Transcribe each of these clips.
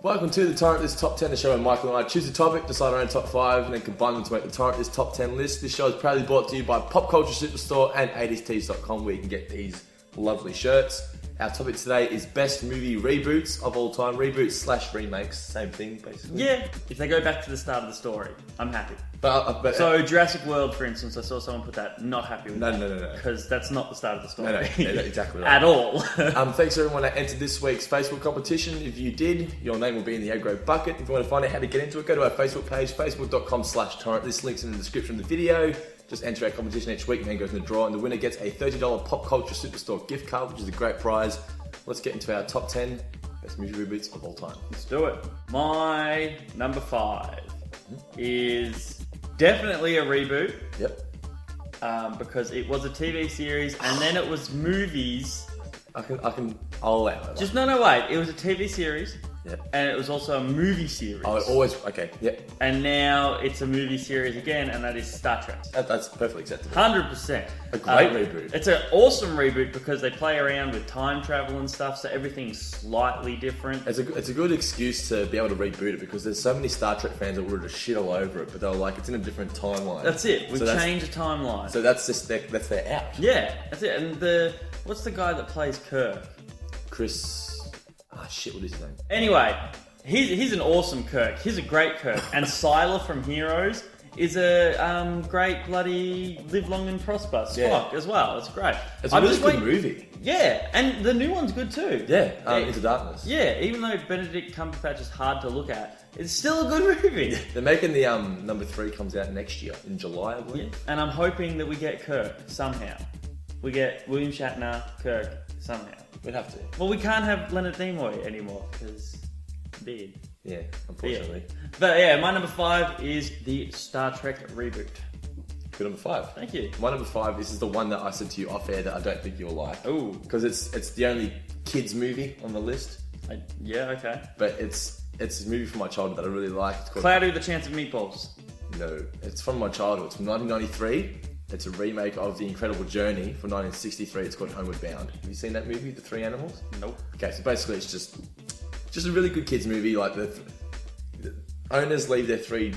Welcome to the Torrent List Top 10, the show where Michael and I choose a topic, decide our own top 5, and then combine them to make the Torrent List Top 10 list. This show is proudly brought to you by Pop Culture Superstore and 80stees.com, where you can get these lovely shirts. Our topic today is best movie reboots of all time. Reboots / remakes, same thing basically. Yeah, if they go back to the start of the story, I'm happy. So Jurassic World, for instance, I saw someone put that, not happy with that. No. Because that's not the start of the story. No, exactly right. At all. Thanks to everyone that entered this week's Facebook competition. If you did, your name will be in the aggro bucket. If you want to find out how to get into it, go to our Facebook page, facebook.com/torrent. This link's in the description of the video. Just enter our competition each week and then goes in the draw, and the winner gets a $30 Pop Culture Superstore gift card, which is a great prize. Let's get into our top 10 best movie reboots of all time. Let's do it. My number 5 is definitely a reboot. Yep. Because it was a TV series and then it was movies. I'll allow it. Just no, wait. It was a TV series. Yep. And it was also a movie series. Oh, always, okay, yep. And now it's a movie series again, and that is Star Trek. That's perfectly acceptable. 100%. A great reboot. It's an awesome reboot because they play around with time travel and stuff, so everything's slightly different. It's a good excuse to be able to reboot it because there's so many Star Trek fans that would have shit all over it, but they were like, it's in a different timeline. That's it. We've changed the timeline. So that's their out. Yeah, that's it. And what's the guy that plays Kirk? Chris... what is his name? Anyway, he's an awesome Kirk. He's a great Kirk. And Sylar from Heroes is a great bloody live long and prosper Spock as well. It's great. It's a really good movie. Yeah, and the new one's good too. Yeah, Into Darkness. Yeah, even though Benedict Cumberbatch is hard to look at, it's still a good movie. They're making the number 3 comes out next year in July, I believe. Yeah. And I'm hoping that we get Kirk somehow. We get William Shatner, Kirk somehow. We'd have to. Well, we can't have Leonard Nimoy anymore because dead. Yeah, unfortunately. Yeah. But yeah, my number 5 is the Star Trek reboot. Good number 5. Thank you. My number 5, this is the one that I said to you off air that I don't think you'll like. Ooh. Because it's the only kids movie on the list. Yeah, okay. But it's a movie from my childhood that I really like. It's called Cloudy with a Chance of Meatballs. No, it's from my childhood. It's from 1993. It's a remake of The Incredible Journey from 1963. It's called Homeward Bound. Have you seen that movie, The Three Animals? Nope. Okay, so basically it's just a really good kids movie. Like the owners leave their 2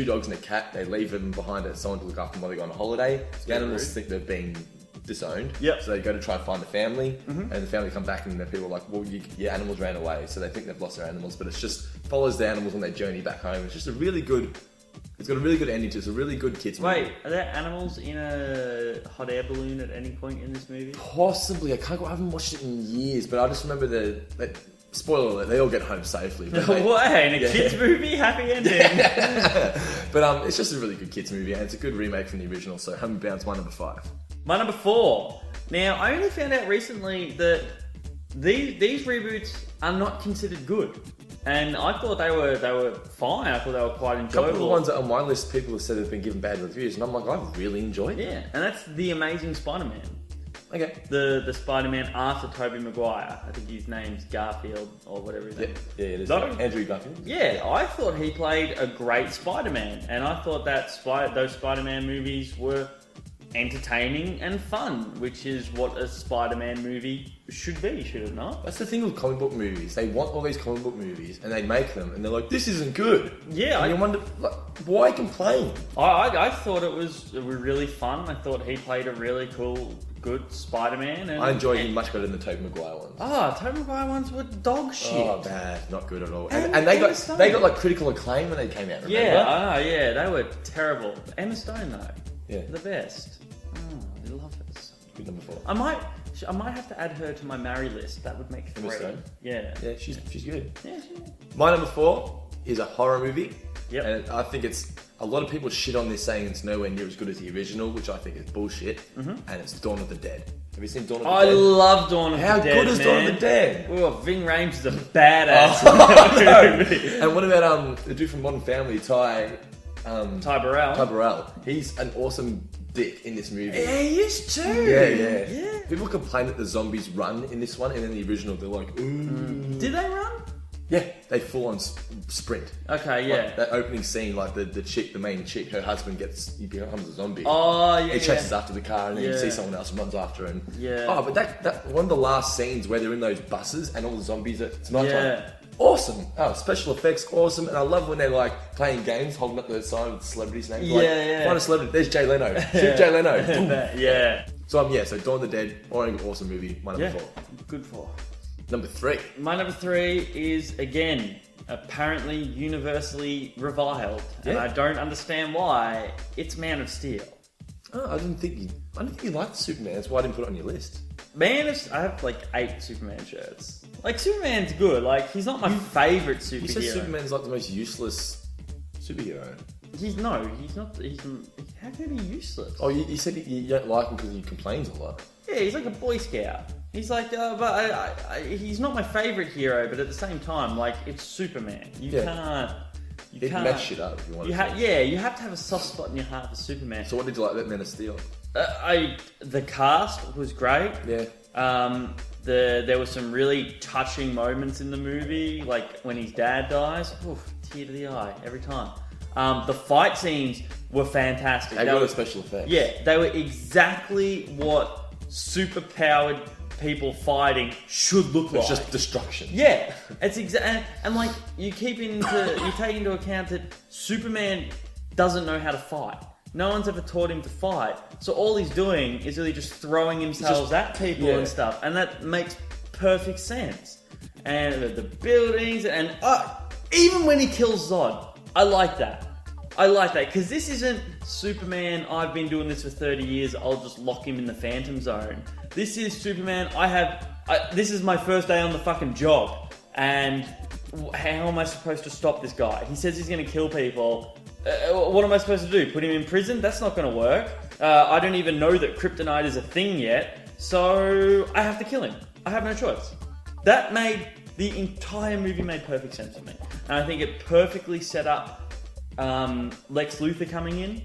dogs and a cat. They leave them behind at someone to look after them while they go on a holiday. The animals think they've been disowned. Yep. So they go to try and find the family, and the family come back and the people are like, well, your animals ran away. So they think they've lost their animals, but it just follows the animals on their journey back home. It's just a really good... It's got a really good ending to it. It's a really good kids movie. Wait, are there animals in a hot air balloon at any point in this movie? Possibly. I haven't watched it in years, but I just remember spoiler alert, they all get home safely. What? In a kids movie? Happy ending. Yeah. But it's just a really good kids movie, and it's a good remake from the original, so Homeward Bound's my number 5. My number 4. Now, I only found out recently that these reboots are not considered good. And I thought they were fine. I thought they were quite enjoyable. A couple of the ones that on my list, people have said have been given bad reviews, and I'm like, I've really enjoyed it. Yeah, and that's The Amazing Spider-Man. Okay. The Spider-Man after Tobey Maguire. I think his name's Garfield or whatever his name is. Yeah, it is. Andrew Garfield. Yeah, I thought he played a great Spider-Man, and I thought that those Spider-Man movies were entertaining and fun, which is what a Spider-Man movie should be, should it not? That's the thing with comic book movies. They want all these comic book movies, and they make them, and they're like, this isn't good. Yeah. And you wonder, like, why complain? I thought it was really fun. I thought he played a really cool, good Spider-Man. I enjoyed him much better than the Tobey Maguire ones. Tobey Maguire ones were dog shit. Oh, bad. Not good at all. And they got like critical acclaim when they came out, remember? Yeah, they were terrible. Emma Stone, though. Yeah. The best. I love her. Good number 4. I might have to add her to my marry list. That would make 3. Yeah. Yeah, she's good. Yeah, she is. My number 4 is a horror movie. Yep. And I think it's... A lot of people shit on this saying it's nowhere near as good as the original, which I think is bullshit. And it's Dawn of the Dead. Have you seen Dawn of the Dead? I love Dawn of the Dead, How good is Dawn of the Dead? Oh, Ving Rhames is a badass in that movie. And what about the dude from Modern Family, Ty Burrell? Ty Burrell. He's an awesome dick in this movie. Yeah, he is too. Yeah. People complain that the zombies run in this one, and in the original they're like, ooh. Did they run? Yeah, they full on sprint. Okay, yeah. Like that opening scene, like the main chick, her husband he becomes a zombie. Oh, yeah. He chases after the car, and then you see someone else runs after him. Yeah. Oh, but that one of the last scenes where they're in those buses and all the zombies, it's nighttime. Yeah. awesome. Oh, special effects, awesome. And I love when they're like playing games, holding up the sign with the celebrities' names. Yeah. Find a celebrity. There's Jay Leno. Shoot Jay Leno. Boom. Yeah. So so Dawn of the Dead, awesome movie. My number 4. Good for. Number 3. My number 3 is, again, apparently universally reviled. And I don't understand why. It's Man of Steel. Oh, I didn't think you liked Superman. That's why I didn't put it on your list. I have like 8 Superman shirts. Like, Superman's good. Like, he's not my favourite superhero. You said Superman's like the most useless superhero. He's not. How can he be useless? Oh, you said you don't like him because he complains a lot. Yeah, he's like a Boy Scout. He's like, he's not my favourite hero, but at the same time, like, it's Superman. You can't mess shit up if you want to. You have to have a soft spot in your heart for Superman. So what did you like about Man of Steel? The cast was great. Yeah. There were some really touching moments in the movie, like when his dad dies. Oof, tear to the eye every time. The fight scenes were fantastic. They were special effects. Yeah, they were exactly what super-powered people fighting should look like. It's just destruction. Yeah, it's and like you take into account that Superman doesn't know how to fight. No one's ever taught him to fight, so all he's doing is really just throwing himself at people and stuff, and that makes perfect sense. And the buildings, and even when he kills Zod, I like that. Because this isn't Superman, I've been doing this for 30 years, I'll just lock him in the Phantom Zone. This is Superman, this is my first day on the fucking job, and how am I supposed to stop this guy? He says he's going to kill people. What am I supposed to do? Put him in prison? That's not going to work. I don't even know that kryptonite is a thing yet, so I have to kill him. I have no choice. The entire movie made perfect sense to me. And I think it perfectly set up Lex Luthor coming in,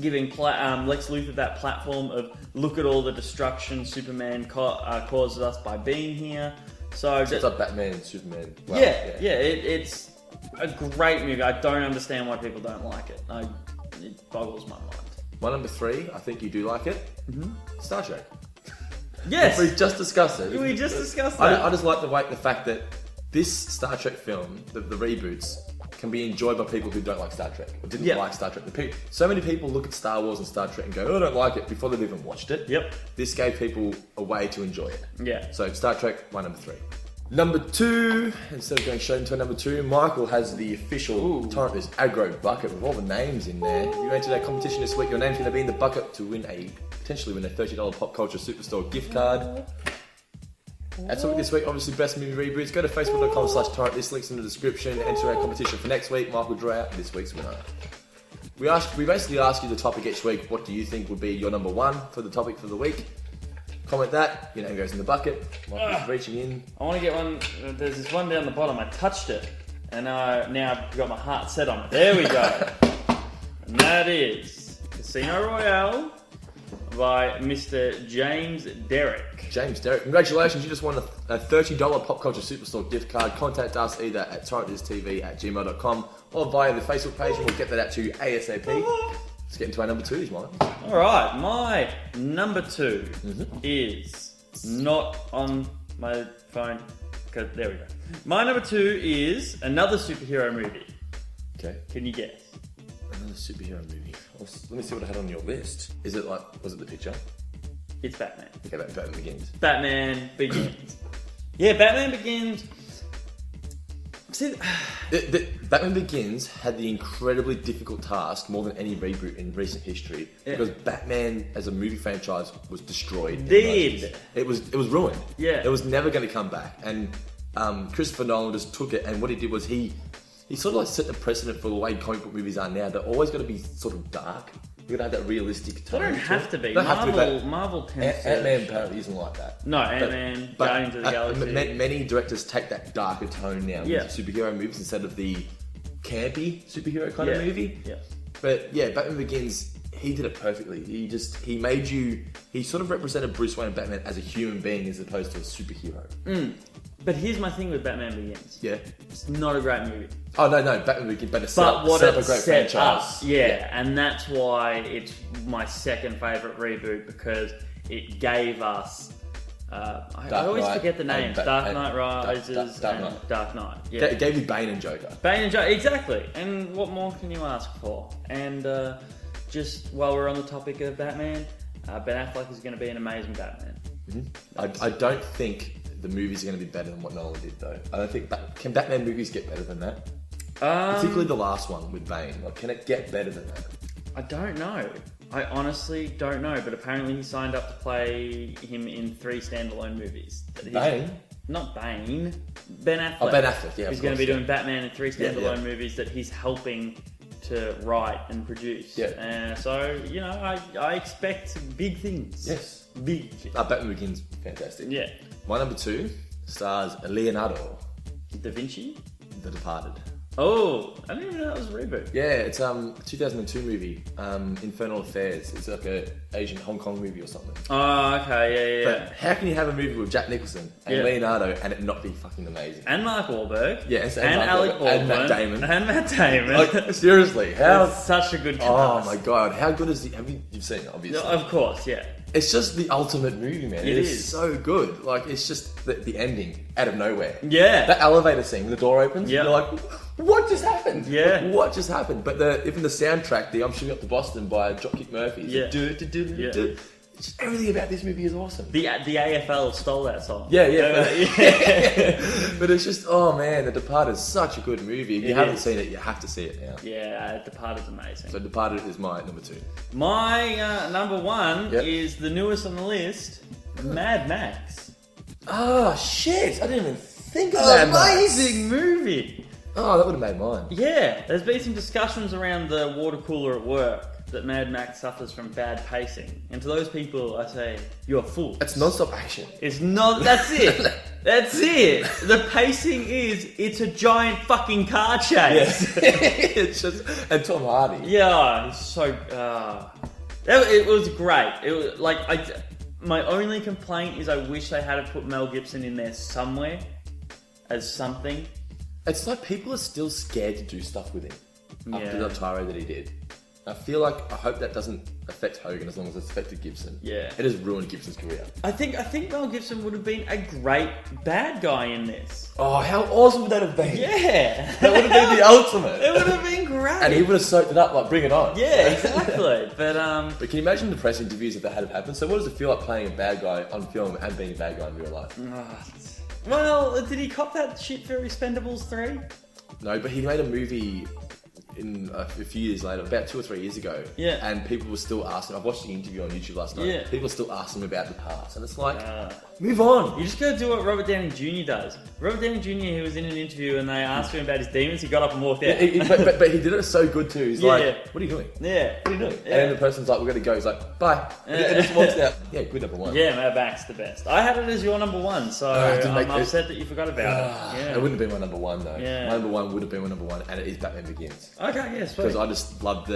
giving Lex Luthor that platform of look at all the destruction Superman causes us by being here. So it's like Batman and Superman. Well, it's a great movie. I don't understand why people don't like it. It boggles my mind. My number 3, I think you do like it. Mm-hmm. Star Trek. Yes, we just discussed it. We just discussed that. I just like the fact that this Star Trek film, the reboots, can be enjoyed by people who don't like Star Trek or didn't like Star Trek. So many people look at Star Wars and Star Trek and go, "Oh, I don't like it," before they've even watched it. Yep. This gave people a way to enjoy it. Yeah. So Star Trek, my number 3. Number 2, instead of going straight into number 2, Michael has the official Torrent this aggro bucket with all the names in there. You entered that competition this week. Your name's going to be in the bucket to potentially win a $30 Pop Culture Superstore gift card. That's all this week. Obviously, best movie reboots. Go to facebook.com/torrent. This link's in the description. Enter our competition for next week. Michael drew out this week's winner. We basically ask you the topic each week. What do you think would be your number 1 for the topic for the week? Comment that. Your name goes in the bucket. Michael's reaching in. I want to get one. There's this one down the bottom. I touched it, and now I've got my heart set on it. There we go. And that is Casino Royale by Mr. James Derrick. James Derrick, congratulations, you just won a $30 Pop Culture Superstore gift card. Contact us either at torrenttv@gmail.com or via the Facebook page and we'll get that out to you ASAP. Let's get into our number 2s, Mike. Alright, my number 2 is not on my phone. There we go. My number 2 is another superhero movie. Okay. Can you guess? Another superhero movie. Let me see what I had on your list. Was it the picture? It's Batman. Okay, Batman Begins. Batman Begins. Yeah, Batman Begins. See, Batman Begins had the incredibly difficult task, more than any reboot in recent history, because Batman as a movie franchise was destroyed. It was ruined. Yeah. It was never going to come back. And Christopher Nolan just took it, and what he did was he sort of like set the precedent for the way comic book movies are now. They're always going to be sort of dark. You're going to have that realistic tone. They don't have to be. Marvel tends to... Ant-Man apparently isn't like that. No, Ant-Man, Guardians of the Galaxy. Many directors take that darker tone now into superhero movies instead of the campy superhero kind of movie. Yeah. But yeah, Batman Begins, he did it perfectly. He sort of represented Bruce Wayne and Batman as a human being as opposed to a superhero. But here's my thing with Batman Begins. Yeah. It's not a great movie. Oh, no, Batman Begins, but it set up a great franchise. Yeah, and that's why it's my second favourite reboot, because it gave us I always forget the names. Dark Knight Rises and Dark Knight. Yeah. It gave you Bane and Joker. Bane and Joker, exactly. And what more can you ask for? And just while we're on the topic of Batman, Ben Affleck is going to be an amazing Batman. I don't think the movies are going to be better than what Nolan did, though. I don't think... Can Batman movies get better than that? Particularly the last one with Bane. Like, can it get better than that? I don't know. I honestly don't know, but apparently he signed up to play him in 3 standalone movies. Bane? Not Bane. Ben Affleck. Oh, Ben Affleck, yeah. He's going to be doing Batman in 3 standalone movies that he's helping to write and produce. Yeah. So, you know, I expect big things. Yes. Big. Batman Begins, fantastic. Yeah. My number 2 stars Leonardo. Da Vinci? The Departed. Oh, I didn't even know that was a reboot. Yeah, it's a 2002 movie, Infernal Affairs. It's like a Asian Hong Kong movie or something. Oh, okay, yeah. But how can you have a movie with Jack Nicholson and Leonardo and it not be fucking amazing? And Mark Wahlberg. Yes, and Alec Baldwin. And Matt Damon. Like, seriously, how... It's such a good cast. Oh my god, how good is he? You've seen it, obviously. Of course, yeah. It's just the ultimate movie, man. It is is so good. Like, it's just the ending out of nowhere. Yeah. That elevator scene when the door opens, Yeah. you're like, what just happened? Yeah. Like, what just happened? But even the soundtrack, the I'm Shooting Up to Boston by Dropkick Murphys. Yeah. Just everything about this movie is awesome. The AFL stole that song. Yeah. But it's just, oh man, The Departed is such a good movie. If you haven't seen it, you have to see it now. Yeah, Departed's amazing. So Departed is my number 2. My number 1 is the newest on the list, Mad Max. Oh shit, I didn't even think of that. Amazing movie. Oh, that would have made mine. Yeah, there's been some discussions around the water cooler at work that Mad Max suffers from bad pacing. And to those people, I say, you're fools. It's non-stop action. It's not, that's it. That's it. The pacing is, it's a giant fucking car chase. It's just, and Tom Hardy. Yeah, he's so, it was great. It was like, my only complaint is I wish they had put Mel Gibson in there somewhere as something. It's like people are still scared to do stuff with him after the tirade that he did. I hope that doesn't affect Hogan as long as it's affected Gibson. Yeah. It has ruined Gibson's career. I think Mel Gibson would have been a great bad guy in this. Oh, how awesome would that have been? Yeah. That would have been the ultimate. It would have been great. And he would have soaked it up like, bring it on. Yeah, exactly. But can you imagine the press interviews if that had happened? So what does it feel like playing a bad guy on film and being a bad guy in real life? Well, did he cop that shit for Expendables 3? No, but he made a movie in a few years later, about 2 or 3 years ago. Yeah. And people were still asking, I've watched the interview on YouTube last night. Yeah. People were still asking him about the past. And it's like, move on. You just gotta do what Robert Downey Jr. does. Robert Downey Jr., he was in an interview and they asked him about his demons, he got up and walked out. But he did it so good too. He's like, what are you doing? Yeah. What are you doing? Yeah. And then the person's like, we're going to go. He's like, bye. And just walks out. Yeah, good number 1. Yeah, Mad Max the best. I had it as your number 1, so I'm upset that you forgot about it. Yeah. It wouldn't have been my number 1 though. Yeah. My number 1 would have been my number 1, and it is Batman Begins. Okay, yeah, sweet. Because I just love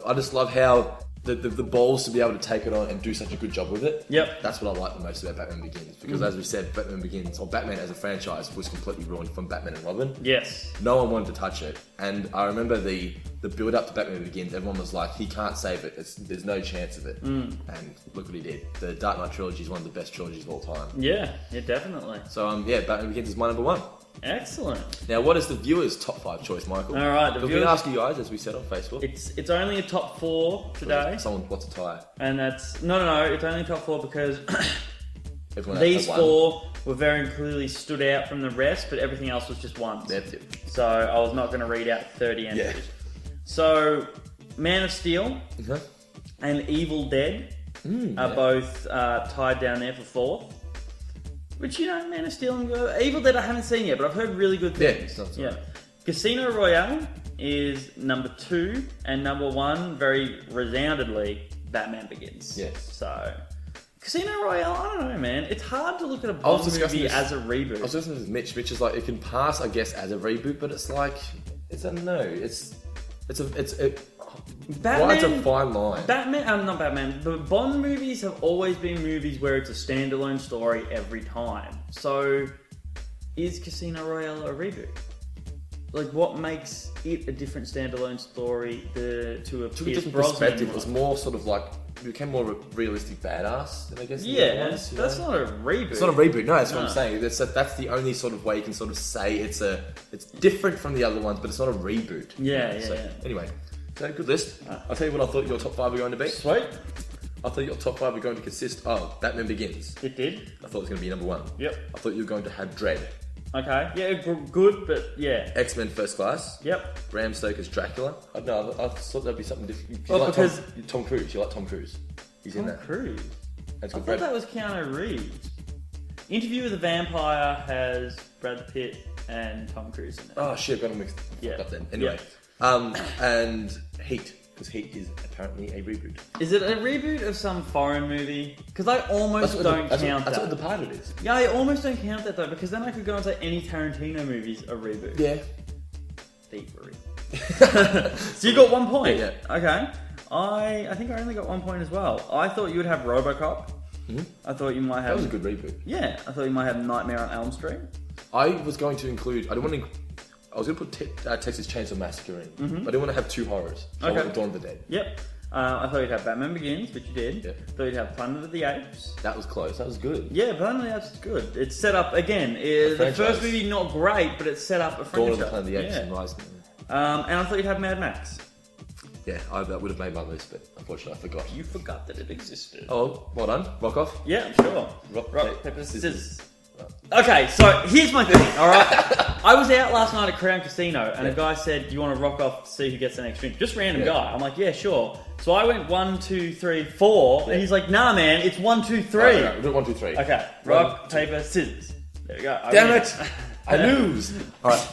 I just love how the balls to be able to take it on and do such a good job with it. Yep. That's what I like the most about Batman Begins. Because as we said, Batman Begins, or Batman as a franchise, was completely ruined from Batman and Robin. Yes. No one wanted to touch it. And I remember the build up to Batman Begins, everyone was like, he can't save it. There's no chance of it. And look what he did. The Dark Knight trilogy is one of the best trilogies of all time. Yeah, definitely. So Batman Begins is my number 1. Excellent. Now, what is the viewers' top 5 choice, Michael? All right, we can ask you guys, as we said on Facebook. It's only a top 4 today. What's a tie? And that's no. It's only top 4 because Everyone these 4 were very clearly stood out from the rest, but everything else was just ones. That's it. So I was not going to read out 30 entries. Yeah. So Man of Steel and Evil Dead are both tied down there for 4th. Which, Man of Steel and Evil Dead I haven't seen yet, but I've heard really good things. Yeah. Casino Royale is number 2, and number 1, very resoundedly, Batman Begins. Yes. So, Casino Royale, I don't know, man. It's hard to look at a Bond movie as a reboot. I was listening to Mitch is like, it can pass, I guess, as a reboot, but it's like, it's a no. Batman, it's a fine line. Not Batman. The Bond movies have always been movies where it's a standalone story every time. So, is Casino Royale a reboot? Like, what makes it a different standalone story to a different perspective? It was more sort of like became more realistic badass than I guess. Yeah, that's not a reboot. It's not a reboot. No, that's what I'm saying. That's the only sort of way you can sort of say it's different from the other ones, but it's not a reboot. Yeah. Anyway, so good list. I'll tell you what I thought your top 5 were going to be. Sweet. I thought your top 5 were going to consist of Batman Begins. It did. I thought it was going to be number 1. Yep. I thought you were going to have Dredd. Okay. Yeah, good, but yeah. X-Men First Class. Yep. Bram Stoker's Dracula. I don't know. I thought that'd be something different. Because Tom Cruise. You like Tom Cruise? He's in that. Tom Cruise. That's I thought that was Keanu Reeves. Interview with the Vampire has Brad Pitt and Tom Cruise in it. Oh shit, got them mixed up then. Anyway, and Heat, because Heat is apparently a reboot. Is it a reboot of some foreign movie? Because I almost don't count that. That's what Departed is. Yeah, I almost don't count that though, because then I could go and say any Tarantino movie's a reboot. Yeah. Thievery. So you got 1 point. Yeah. Okay. I think I only got 1 point as well. I thought you would have RoboCop. Mm-hmm. I thought you might have. That was a good reboot. Yeah, I thought you might have Nightmare on Elm Street. I was going to include. I was going to put Texas Chainsaw Massacre in, but I didn't want to have 2 horrors. So I went with Dawn of the Dead. Yep. I thought you'd have Batman Begins, which you did. Yep. I thought you'd have Planet of the Apes. That was close. That was good. Yeah, Planet of the Apes is good. It's set up again. The first movie not great, but it's set up a franchise. Dawn of the Planet of the Apes and Rise. And I thought you'd have Mad Max. Yeah, that would have made my list, but unfortunately I forgot. You forgot that it existed. Oh, well done. Rock off. Yeah, sure. Rock, paper, scissors. Okay, so here's my thing, alright? I was out last night at Crown Casino and a guy said, do you want to rock off to see who gets the next drink? Just random guy. I'm like, yeah, sure. So I went 1, 2, 3, 4, and he's like, nah man, it's 1, 2, 3. Right, we'll do 1, 2, 3. Okay, rock, paper, scissors. There we go. Damn it! I lose! Alright.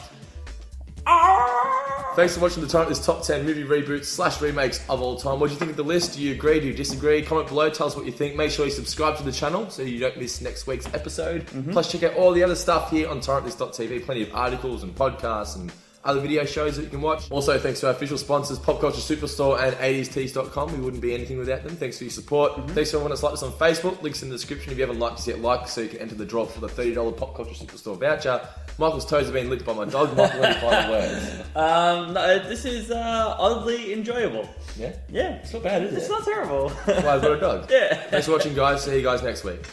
Thanks for watching this top 10 movie reboots / remakes of all time. What do you think of the list? Do you agree? Do you disagree? Comment below, tell us what you think. Make sure you subscribe to the channel so you don't miss next week's episode. Plus check out all the other stuff here on torrentlist.tv. Plenty of articles and podcasts and other video shows that you can watch. Also, thanks to our official sponsors, Pop Culture Superstore and 80stees.com. We wouldn't be anything without them. Thanks for your support. Thanks to everyone that's liked us on Facebook. Links in the description. If you haven't liked us yet, like so you can enter the draw for the $30 Pop Culture Superstore voucher. Michael's toes are being licked by my dog. Michael, any final words? No, this is oddly enjoyable. Yeah? Yeah. It's not bad, is it? It's not terrible. That's why I've got a dog. Yeah. Thanks for watching, guys. See you guys next week.